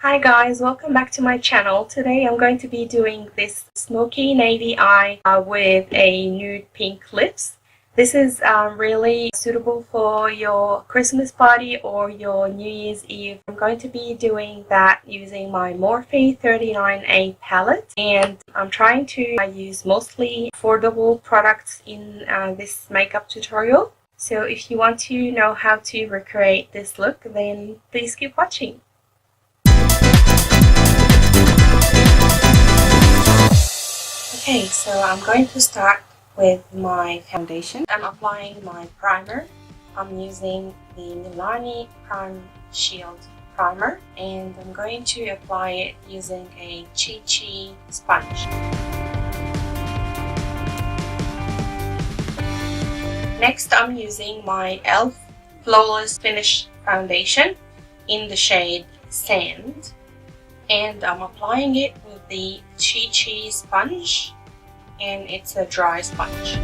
Hi guys, welcome back to my channel. Today I'm going to be doing this smoky navy eye with a nude pink lips. This is really suitable for your Christmas party or your New Year's Eve. I'm going to be doing that using my Morphe 39A palette, and I'm trying to use mostly affordable products in this makeup tutorial. So if you want to know how to recreate this look, then please keep watching. Okay, so I'm going to start with my foundation. I'm applying my primer. I'm using the Milani Shield Primer, and I'm going to apply it using a Chi sponge. Next, I'm using my e.l.f. Flawless Finish Foundation in the shade Sand, and I'm applying it with the Chi sponge, and it's a dry sponge.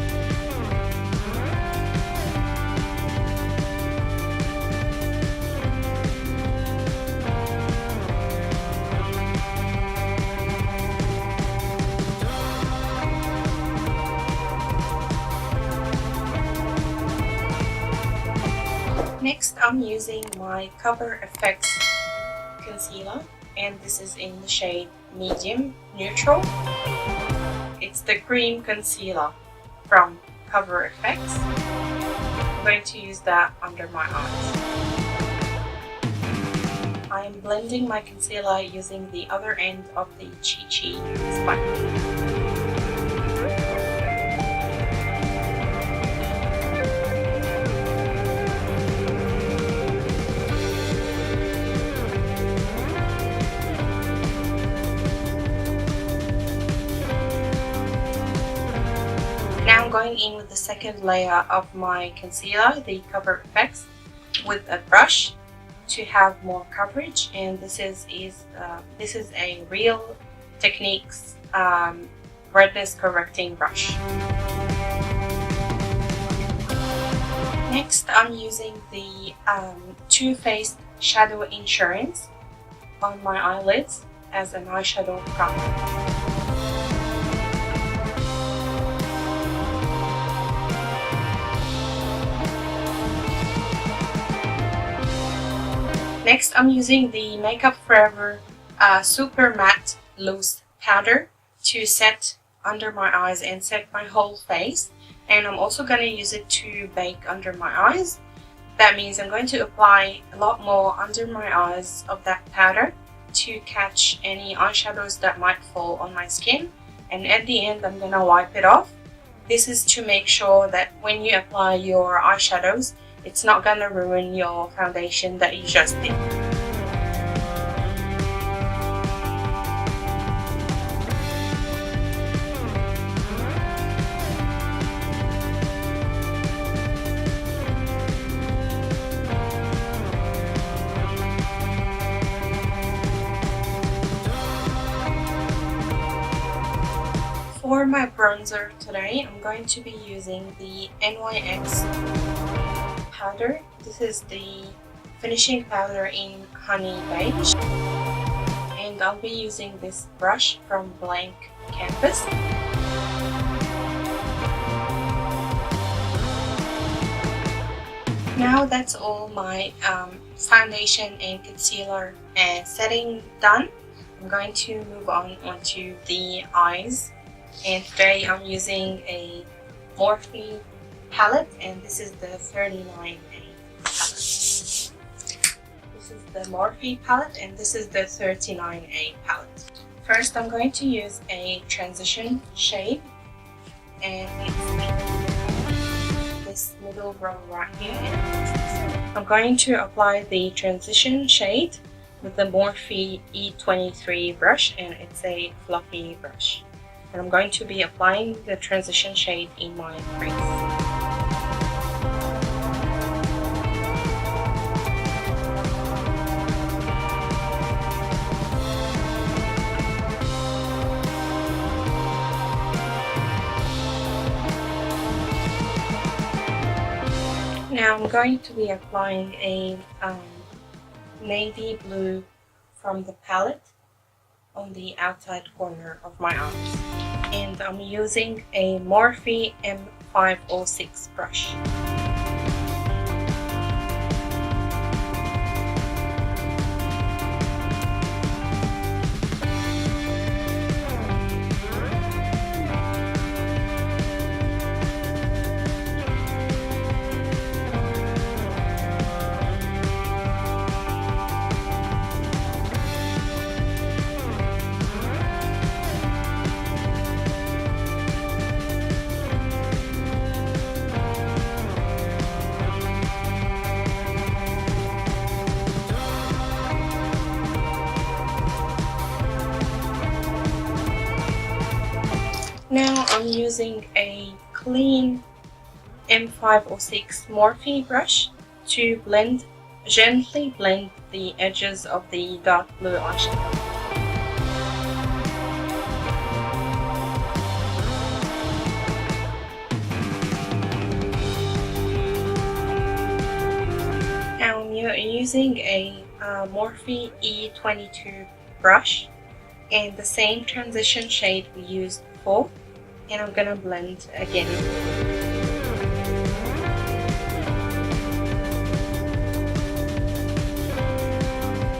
Next, I'm using my Cover FX concealer, and this is in the shade Medium Neutral. It's the cream concealer from Cover FX. I'm going to use that under my eyes. I am blending my concealer using the other end of the Chi sponge. Now I'm going in with the second layer of my concealer, the Cover FX, with a brush to have more coverage, and this is a Real Techniques redness correcting brush. Next, I'm using the Too Faced Shadow Insurance on my eyelids as an eyeshadow primer. Next, I'm using the Makeup Forever Super Matte Loose Powder to set under my eyes and set my whole face. And I'm also going to use it to bake under my eyes. That means I'm going to apply a lot more under my eyes of that powder to catch any eyeshadows that might fall on my skin. And at the end, I'm going to wipe it off. This is to make sure that when you apply your eyeshadows, it's not gonna ruin your foundation that you just did. For my bronzer today, I'm going to be using the NYX powder. This is the finishing powder in Honey Beige, and I'll be using this brush from Blank Canvas. Now that's all my foundation and concealer and setting done. I'm going to move on onto the eyes, and today I'm using a Morphe palette, and this is the 39A palette. This is the Morphe palette, and this is the 39A palette. First, I'm going to use a transition shade, and it's this middle row right here. I'm going to apply the transition shade with the Morphe E23 brush, and it's a fluffy brush. And I'm going to be applying the transition shade in my crease. Now I'm going to be applying a navy blue from the palette on the outside corner of my eyes. And I'm using a Morphe M506 brush. Now I'm using a clean M506 Morphe brush to gently blend the edges of the dark blue eyeshadow. Now I'm using a Morphe E22 brush and the same transition shade we used before, and I'm gonna blend again.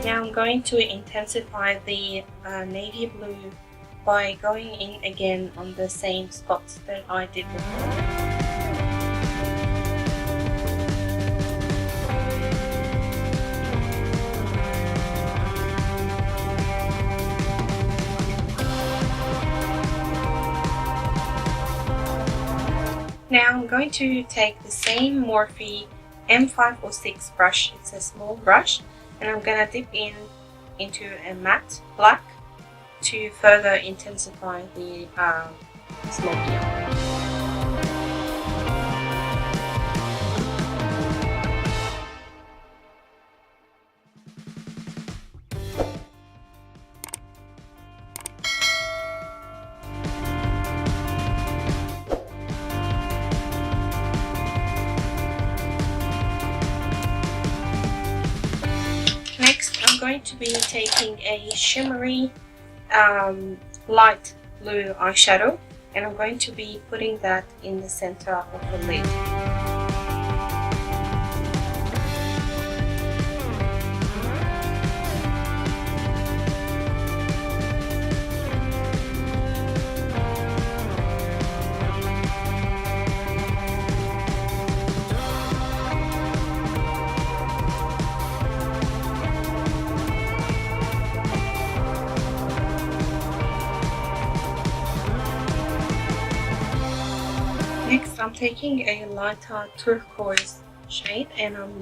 Now I'm going to intensify the navy blue by going in again on the same spots that I did before. Now I'm going to take the same Morphe M506 brush, it's a small brush, and I'm going to dip into a matte black to further intensify the smoky eye. I'm going to be taking a shimmery light blue eyeshadow, and I'm going to be putting that in the center of the lid. Next, I'm taking a lighter turquoise shade, and I'm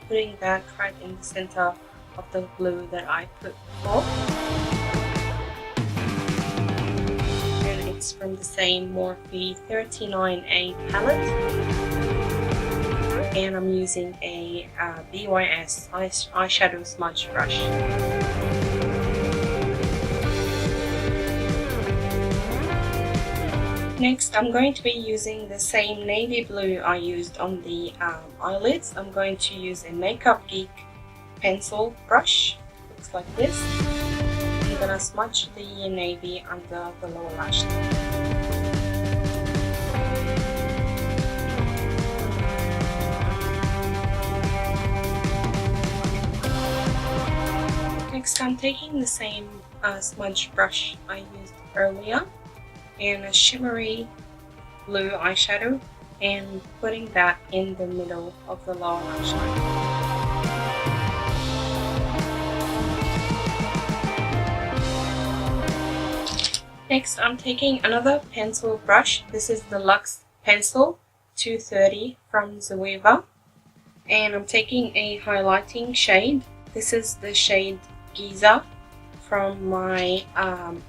putting that right in the center of the blue that I put before. And it's from the same Morphe 39A palette. And I'm using a BYS eyeshadow smudge brush. Next, I'm going to be using the same navy blue I used on the eyelids. I'm going to use a Makeup Geek pencil brush. Looks like this. I'm going to smudge the navy under the lower lash line. Next, I'm taking the same smudge brush I used earlier and a shimmery blue eyeshadow and putting that in the middle of the lower lash line. Next, I'm taking another pencil brush. This is the Luxe Pencil 230 from Jouer, and I'm taking a highlighting shade. This is the shade Giza from my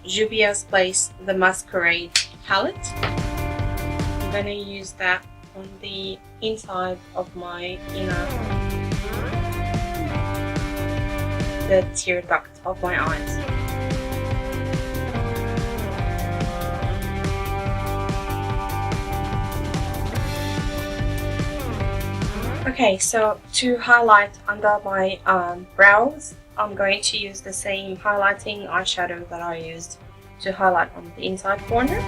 Juvia's Place The Masquerade palette. I'm going to use that on the inside of my the tear duct of my eyes. Okay, so to highlight under my brows, I'm going to use the same highlighting eyeshadow that I used to highlight on the inside corner.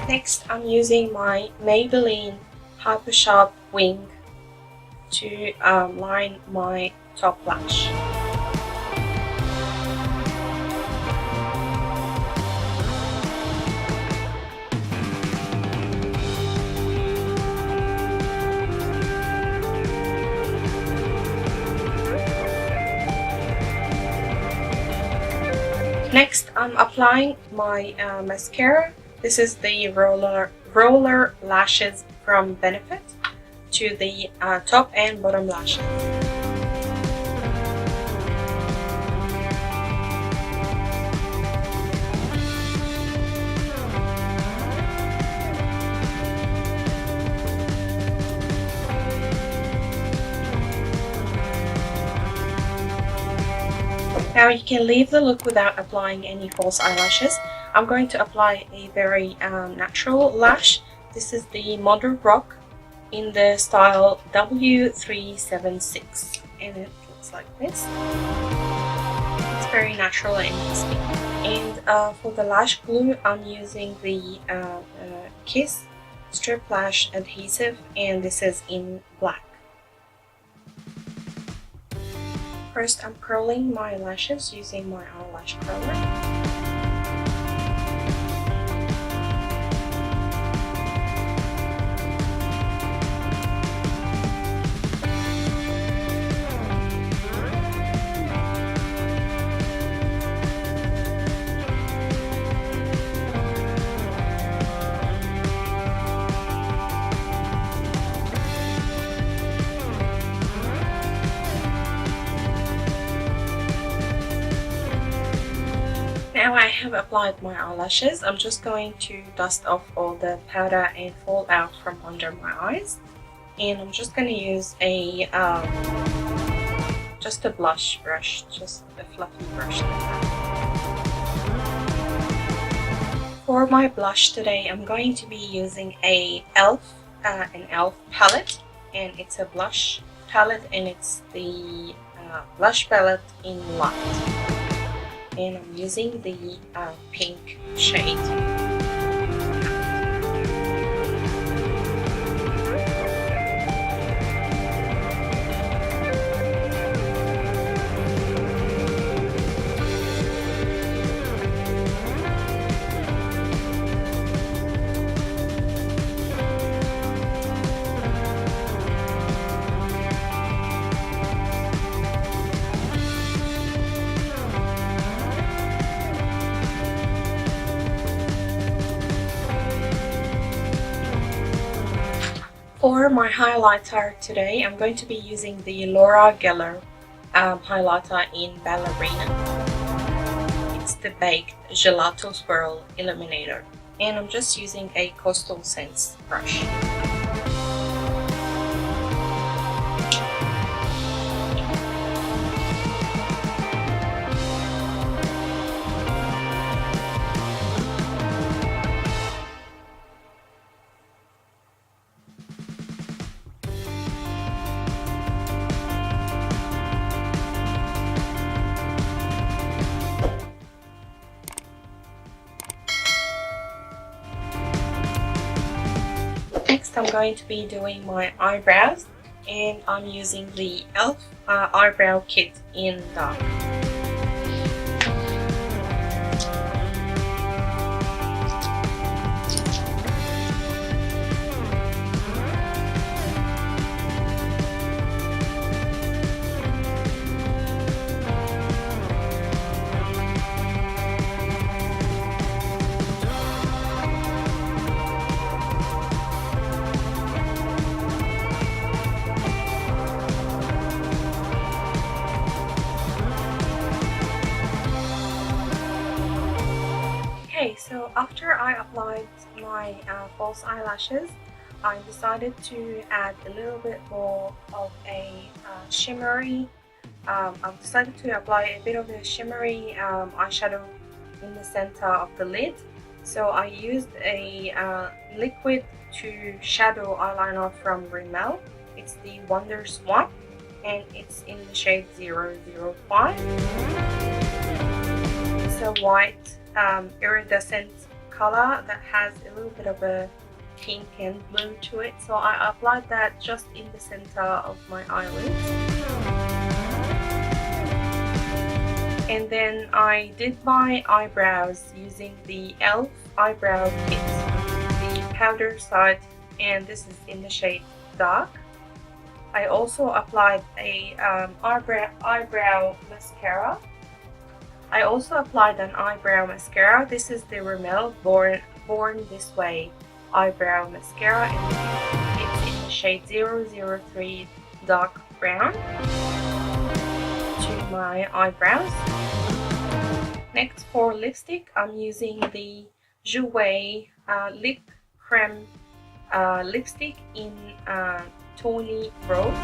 Next, I'm using my Maybelline Hyper Sharp Wing to line my top lash. Next, I'm applying my mascara. This is the roller lashes from Benefit to the top and bottom lashes. Now you can leave the look without applying any false eyelashes. I'm going to apply a very natural lash. This is the Modern Rock in the style W376, and it looks like this. It's very natural and crispy. And for the lash glue, I'm using the Kiss Strip Lash Adhesive, and this is in black. First, I'm curling my lashes using my eyelash curler. Now I have applied my eyelashes. I'm just going to dust off all the powder and fallout from under my eyes, and I'm just going to use a just a blush brush, just a fluffy brush like that. For my blush today, I'm going to be using an e.l.f. palette, and it's a blush palette, and it's the blush palette in light. And I'm using the pink shade. For my highlighter today, I'm going to be using the Laura Geller highlighter in Ballerina. It's the Baked Gelato Swirl Illuminator, and I'm just using a Coastal Scents brush. Next, I'm going to be doing my eyebrows, and I'm using the e.l.f. eyebrow kit in dark. Okay, so after I applied my false eyelashes, I decided to add a little bit more of a shimmery, I've decided to apply a bit of a shimmery eyeshadow in the center of the lid, So I used a liquid to shadow eyeliner from Rimmel. It's the Wonder Swap and it's in the shade 005. It's a white iridescent color that has a little bit of a pink and blue to it. So I applied that just in the center of my eyelids. And then I did my eyebrows using the e.l.f. eyebrow kit, the powder side, and this is in the shade dark. I also applied a eyebrow mascara. I also applied an eyebrow mascara. This is the Rimmel Born This Way eyebrow mascara, and it's in the shade 003 dark brown to my eyebrows. Next, for lipstick, I'm using the Jouer lip creme lipstick in Tawny Rose.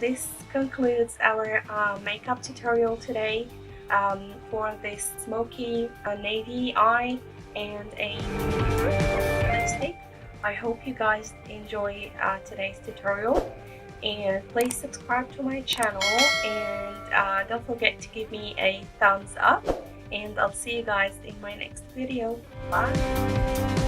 This concludes our makeup tutorial today for this smoky navy eye and a lipstick. I hope you guys enjoy today's tutorial, and please subscribe to my channel, and don't forget to give me a thumbs up, and I'll see you guys in my next video. Bye!